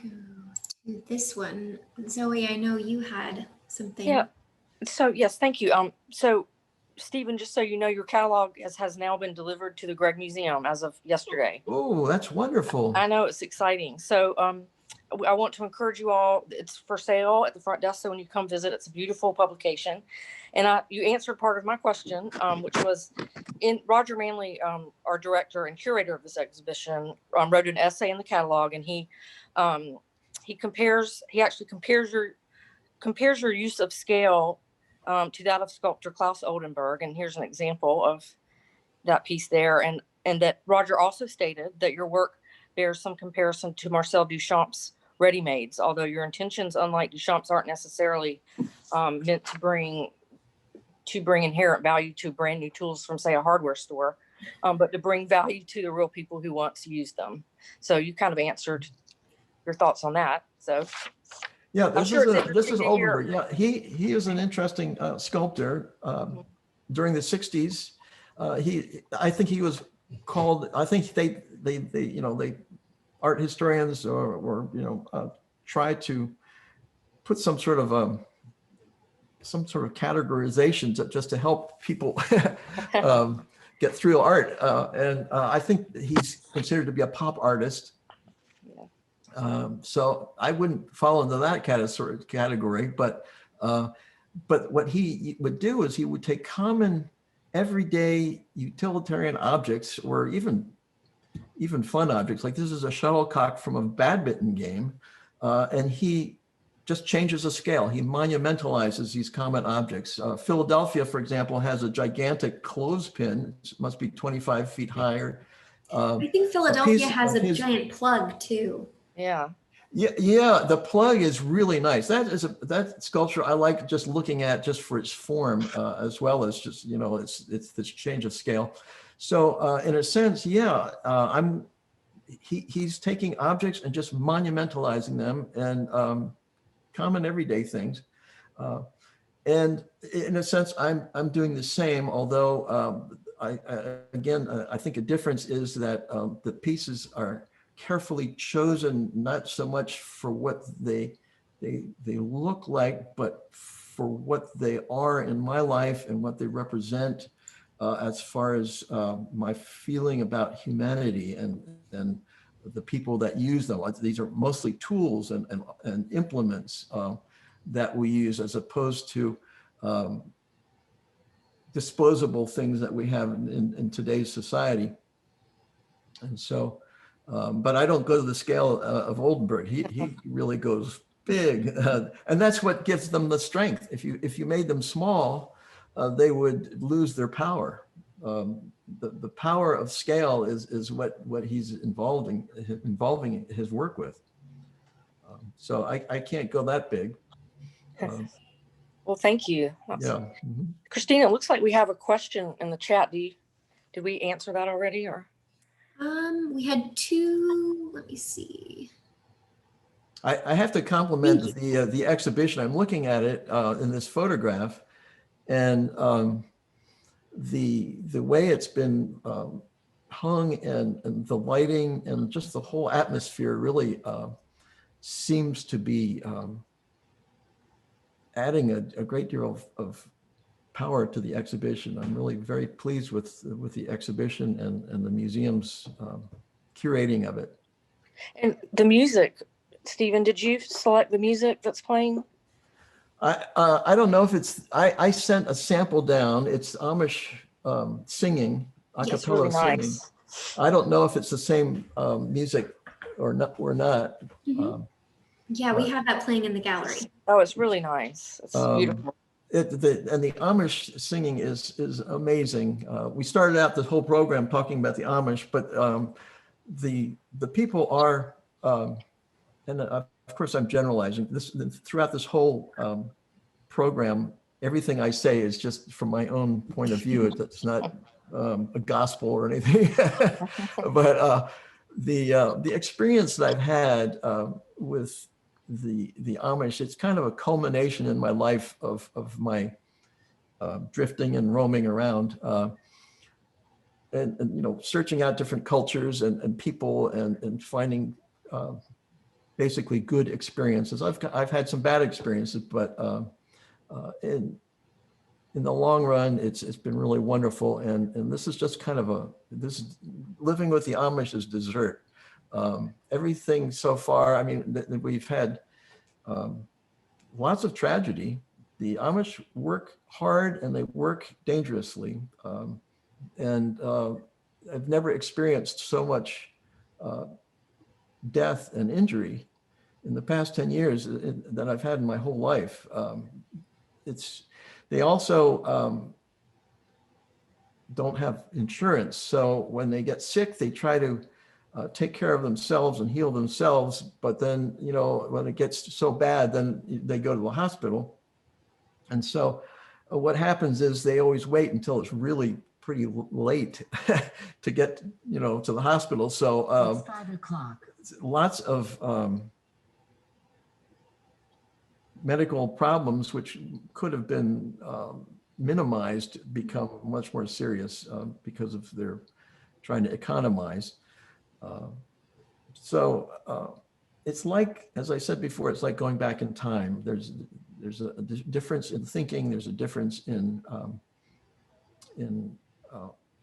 Go to this one. Zoe, I know you had something. Yeah. So yes, thank you. So Stephen, just so you know, your catalog has now been delivered to the Gregg Museum as of yesterday. Oh, that's wonderful. I know, it's exciting. So I want to encourage you all. It's for sale at the front desk. So when you come visit, it's a beautiful publication. And you answered part of my question, which was Roger Manley, our director and curator of this exhibition, wrote an essay in the catalog, and he actually compares your use of scale to that of sculptor Klaus Oldenburg. And here's an example of that piece there. And that Roger also stated that your work bears some comparison to Marcel Duchamp's ready-mades, although your intentions, unlike Duchamp's, aren't necessarily meant to bring inherent value to brand new tools from, say, a hardware store, but to bring value to the real people who want to use them. So you kind of answered your thoughts on that. So yeah, this is Oldenburg. Hear. Yeah, he is an interesting sculptor. During the 60s, I think he was called. I think they art historians or try to put some sort of categorization just to help people get through art. And I think he's considered to be a pop artist. So I wouldn't fall into that category, but what he would do is he would take common everyday utilitarian objects or even fun objects. Like this is a shuttlecock from a badminton game, and he just changes the scale. He monumentalizes these common objects. Philadelphia, for example, has a gigantic clothespin. It must be 25 feet higher. I think Philadelphia has a giant plug too. Yeah. Yeah, the plug is really nice. That sculpture I like just looking at just for its form, as well as just it's this change of scale. So in a sense, yeah, he's taking objects and just monumentalizing them and common everyday things. And in a sense, I'm doing the same. Although I think a difference is that the pieces are carefully chosen, not so much for what they look like, but for what they are in my life and what they represent as far as my feeling about humanity and the people that use them. These are mostly tools and implements that we use as opposed to disposable things that we have in today's society. And so, but I don't go to the scale of Oldenburg. He really goes big, and that's what gives them the strength. If you made them small, they would lose their power. The power of scale is what he's involving his work with. So I can't go that big. Well, thank you. Yeah. Mm-hmm. Christina, it looks like we have a question in the chat. Did we answer that already, or? We had two. Let me see. I have to compliment the exhibition. I'm looking at it in this photograph, and the way it's been hung and the lighting and just the whole atmosphere really seems to be adding a great deal of power to the exhibition. I'm really very pleased with the exhibition and the museum's curating of it. And the music, Stephen, did you select the music that's playing? I don't know if it's, I sent a sample down. It's Amish singing, a It's really cappella singing. nice. I don't know if it's the same music or not. Mhm. Yeah, we but- have that playing in the gallery. Oh, it's really nice. It's beautiful. And the Amish singing is amazing. We started out this whole program talking about the Amish, but the people are, and of course I'm generalizing this throughout this whole program. Everything I say is just from my own point of view. It's not a gospel or anything. But the experience that I've had with the Amish, it's kind of a culmination in my life of my drifting and roaming around, and you know, searching out different cultures and people and finding basically good experiences. I've had some bad experiences, but in the long run, it's been really wonderful. And this is just kind of this living with the Amish is dessert. Everything so far, I mean, we've had lots of tragedy. The Amish work hard and they work dangerously. And I've never experienced so much death and injury in the past 10 years that I've had in my whole life. They also don't have insurance. So when they get sick, they try to take care of themselves and heal themselves. But then, you know, when it gets so bad, then they go to the hospital. And so what happens is they always wait until it's really pretty late to get, you know, to the hospital. So It's 5 o'clock. lots of medical problems, which could have been minimized, become much more serious because of their trying to economize. So it's like, as I said before, it's like going back in time. There's a difference in thinking. There's a difference in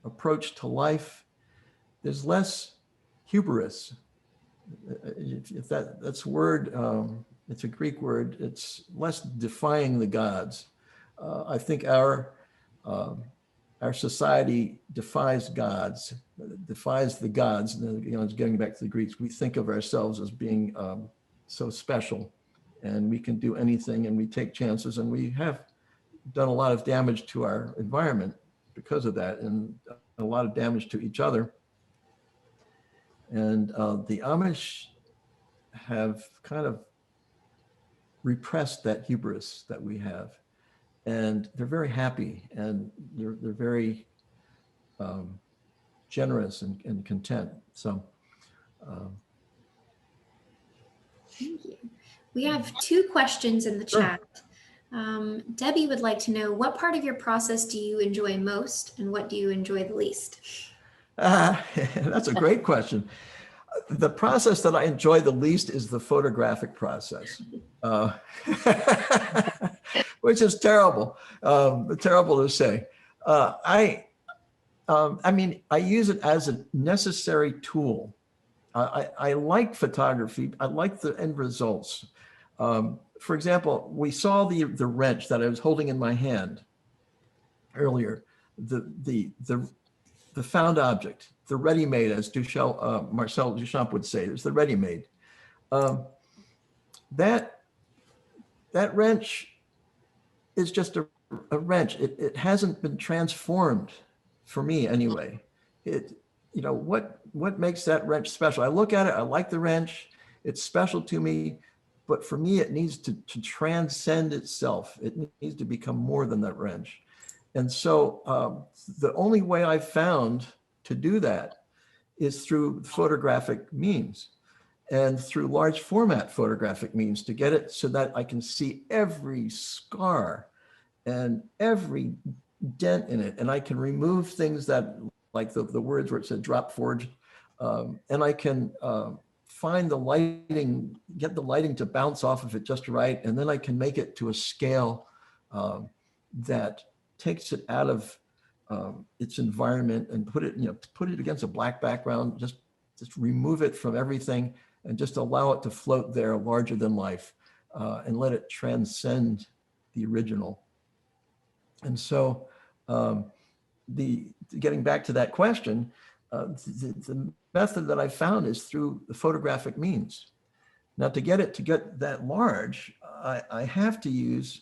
approach to life. There's less hubris. If that's a word, it's a Greek word. It's less defying the gods. I think our society defies gods, defies the gods. You know, getting back to the Greeks, we think of ourselves as being so special, and we can do anything, and we take chances, and we have done a lot of damage to our environment because of that, and a lot of damage to each other. And the Amish have kind of repressed that hubris that we have, and they're very happy, and they're very generous and content. So Thank you. We have 2 questions in the Sure. chat. Debbie would like to know, what part of your process do you enjoy most and what do you enjoy the least? that's a great question. The process that I enjoy the least is the photographic process, which is terrible, terrible to say. I mean, I use it as a necessary tool. I like photography. I like the end results. For example, we saw the wrench that I was holding in my hand earlier. The found object, the ready-made, as Marcel Duchamp would say, there's the ready-made. That wrench is just a wrench. It hasn't been transformed, for me anyway. You know, what makes that wrench special? I look at it, I like the wrench, it's special to me, but for me, it needs to transcend itself. It needs to become more than that wrench. And so the only way I've found to do that is through photographic means and through large format photographic means, to get it so that I can see every scar and every dent in it. And I can remove things that, like the words where it said drop forged, and I can find the lighting, get the lighting to bounce off of it just right. And then I can make it to a scale that takes it out of its environment and put it against a black background, just remove it from everything and just allow it to float there larger than life and let it transcend the original. And so getting back to that question, the method that I found is through the photographic means. Now, to get that large, I have to use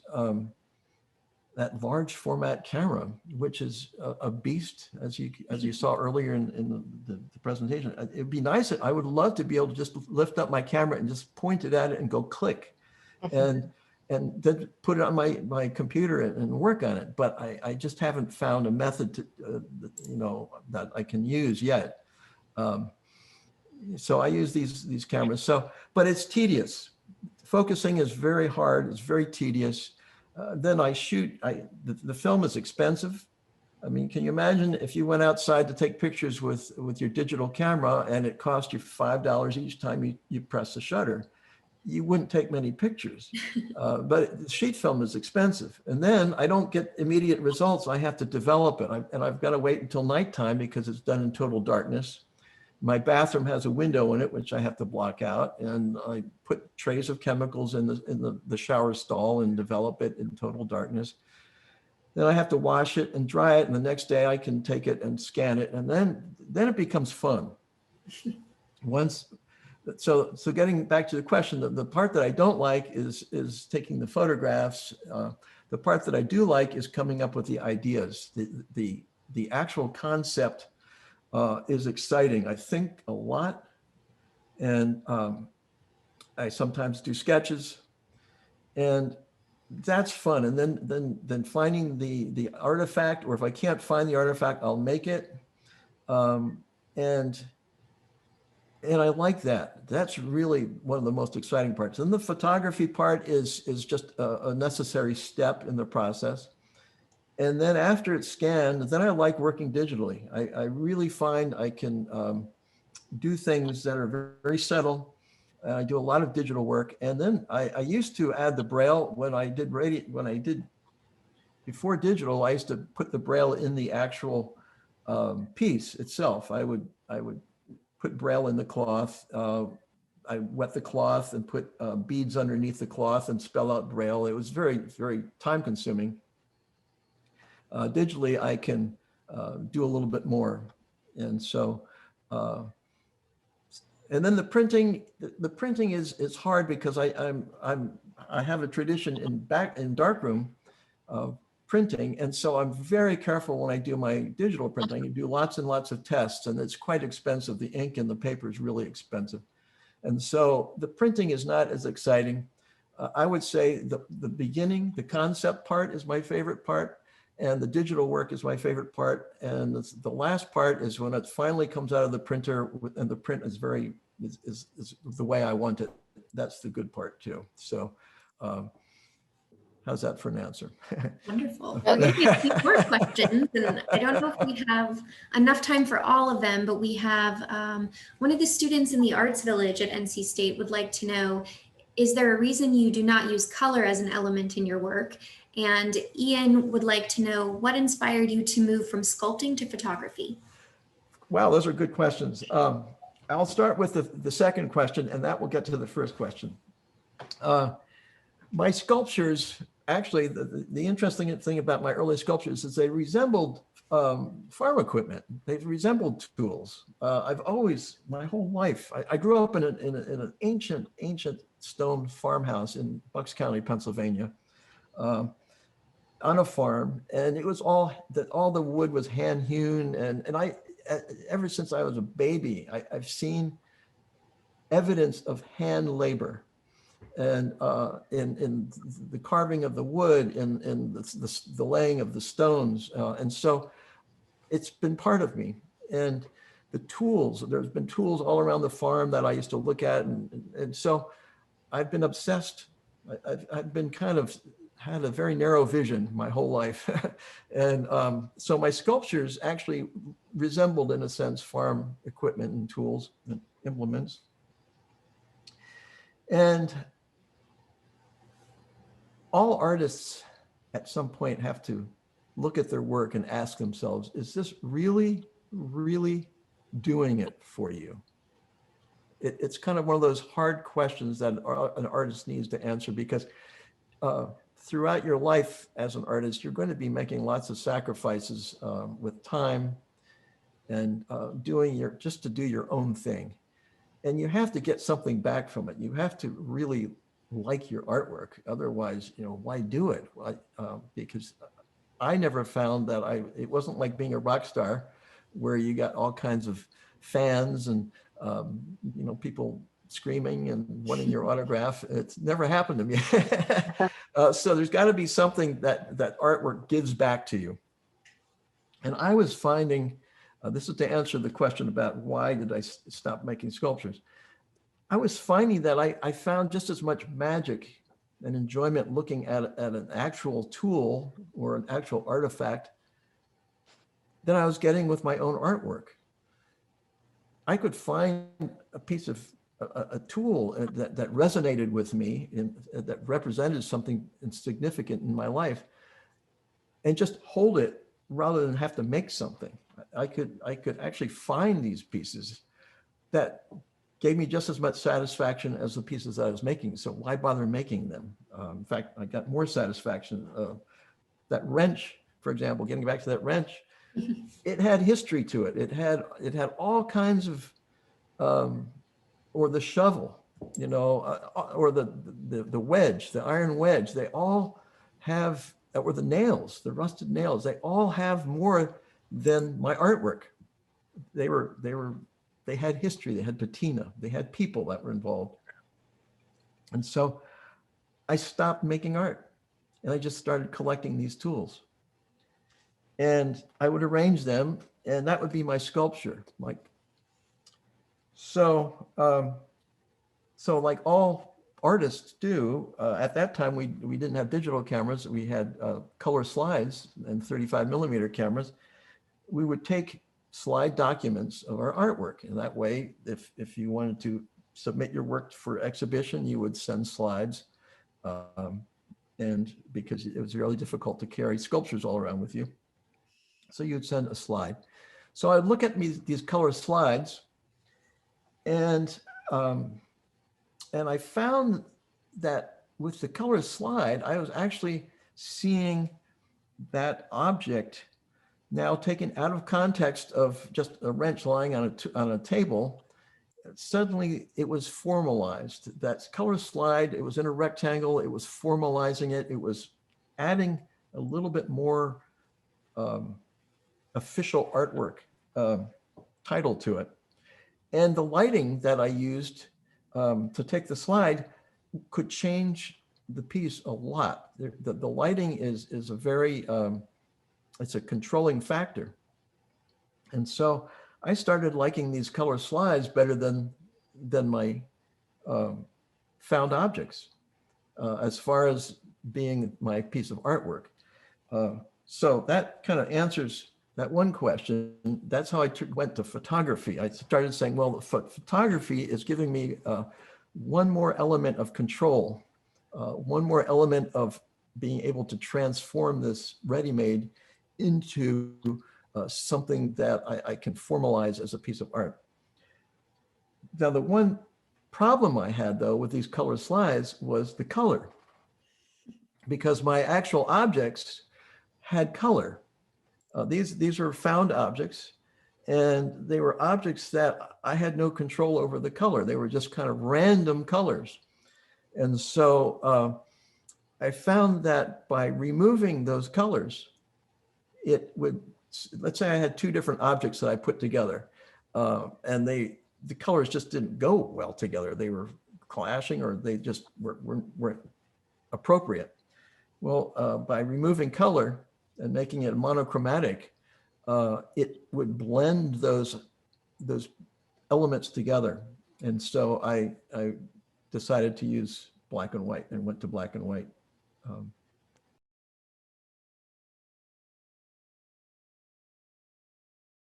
that large format camera, which is a beast, as you saw earlier in the presentation. It'd be nice. I would love to be able to just lift up my camera and just point it at it and go click, and then put it on my computer and work on it. But I just haven't found a method to that I can use yet. So I use these cameras. But it's tedious. Focusing is very hard. It's very tedious. Then I shoot. The film is expensive. I mean, can you imagine if you went outside to take pictures with your digital camera and it cost you $5 each time you press the shutter? You wouldn't take many pictures. But the sheet film is expensive. And then I don't get immediate results. I have to develop it. And I've got to wait until nighttime because it's done in total darkness. My bathroom has a window in it, which I have to block out. And I put trays of chemicals in the shower stall and develop it in total darkness. Then I have to wash it and dry it. And the next day I can take it and scan it. And then it becomes fun. So getting back to the question, the part that I don't like is taking the photographs. The part that I do like is coming up with the ideas. The actual concept is exciting. I think a lot, and I sometimes do sketches, and that's fun. And then finding the artifact, or if I can't find the artifact, I'll make it, and I like that. That's really one of the most exciting parts. And the photography part is just a necessary step in the process. And then after it's scanned, then I like working digitally. I really find I can do things that are very, very subtle. I do a lot of digital work. And then I used to add the Braille when I did before digital, I used to put the Braille in the actual piece itself. I would put Braille in the cloth. I wet the cloth and put beads underneath the cloth and spell out Braille. It was very, very time consuming. Digitally, I can do a little bit more. And so, and then the printing is hard because I have a tradition in darkroom of printing. And so I'm very careful when I do my digital printing. I do lots and lots of tests, and it's quite expensive. The ink and the paper is really expensive. And so the printing is not as exciting. I would say the beginning, the concept part is my favorite part, and the digital work is my favorite part. And the last part is when it finally comes out of the printer and the print is is the way I want it. That's the good part too. So how's that for an answer? Wonderful. Well, we have a few more questions, and I don't know if we have enough time for all of them, but we have one of the students in the Arts Village at NC State would like to know, is there a reason you do not use color as an element in your work? And Ian would like to know, what inspired you to move from sculpting to photography? Wow, those are good questions. I'll start with the second question, and that will get to the first question. My sculptures, actually, the interesting thing about my early sculptures is they resembled farm equipment. They resembled tools. I've always, my whole life, I grew up in an ancient stone farmhouse in Bucks County, Pennsylvania, on a farm, and it was all the wood was hand hewn, and I, ever since I was a baby, I've seen evidence of hand labor, and in the carving of the wood, in the laying of the stones, and so it's been part of me. And the tools, there's been tools all around the farm that I used to look at, and so I've been obsessed. I've been kind of had a very narrow vision my whole life. And so my sculptures actually resembled, in a sense, farm equipment and tools and implements. And all artists at some point have to look at their work and ask themselves, is this really, really doing it for you? It's kind of one of those hard questions that an artist needs to answer, because throughout your life as an artist, you're going to be making lots of sacrifices with time and just to do your own thing. And you have to get something back from it. You have to really like your artwork. Otherwise, why do it? Because I never found that it wasn't like being a rock star where you got all kinds of fans and, people screaming and wanting your autograph. It's never happened to me. So there's got to be something that artwork gives back to you. And I was finding, this is to answer the question about why did I stop making sculptures. I was finding that I found just as much magic and enjoyment looking at an actual tool or an actual artifact than I was getting with my own artwork. I could find a piece of a tool that resonated with me and that represented something significant in my life, and just hold it rather than have to make something. I could actually find these pieces that gave me just as much satisfaction as the pieces that I was making. So why bother making them? In fact, I got more satisfaction. That wrench, for example, getting back to that wrench, it had history to it. It had all kinds of, or the shovel, or the wedge, the iron wedge. They all have, or the nails, the rusted nails. They all have more than my artwork. They had history. They had patina. They had people that were involved. And so I stopped making art, and I just started collecting these tools. And I would arrange them, and that would be my sculpture. So like all artists do, at that time we didn't have digital cameras. We had color slides and 35 millimeter cameras. We would take slide documents of our artwork, and that way, if you wanted to submit your work for exhibition, you would send slides. And because it was really difficult to carry sculptures all around with you, so you'd send a slide. So I'd look at these color slides, and I found that with the color slide, I was actually seeing that object now taken out of context of just a wrench lying on a table. Suddenly it was formalized. That color slide, it was in a rectangle, it was formalizing it, it was adding a little bit more official artwork title to it. And the lighting that I used to take the slide could change the piece a lot. The lighting is a very, it's a controlling factor. And so I started liking these color slides better than my found objects as far as being my piece of artwork. So that kind of answers that one question. That's how I went to photography. I started saying, well, photography is giving me one more element of control, one more element of being able to transform this ready-made into something that I can formalize as a piece of art. Now, the one problem I had, though, with these color slides was the color, because my actual objects had color. These are found objects, and they were objects that I had no control over the color. They were just kind of random colors. And so I found that by removing those colors, it would, let's say I had two different objects that I put together, and the colors just didn't go well together. They were clashing, or they just weren't appropriate. Well, by removing color and making it monochromatic, it would blend those elements together. And so I decided to use black and white, and went to black and white.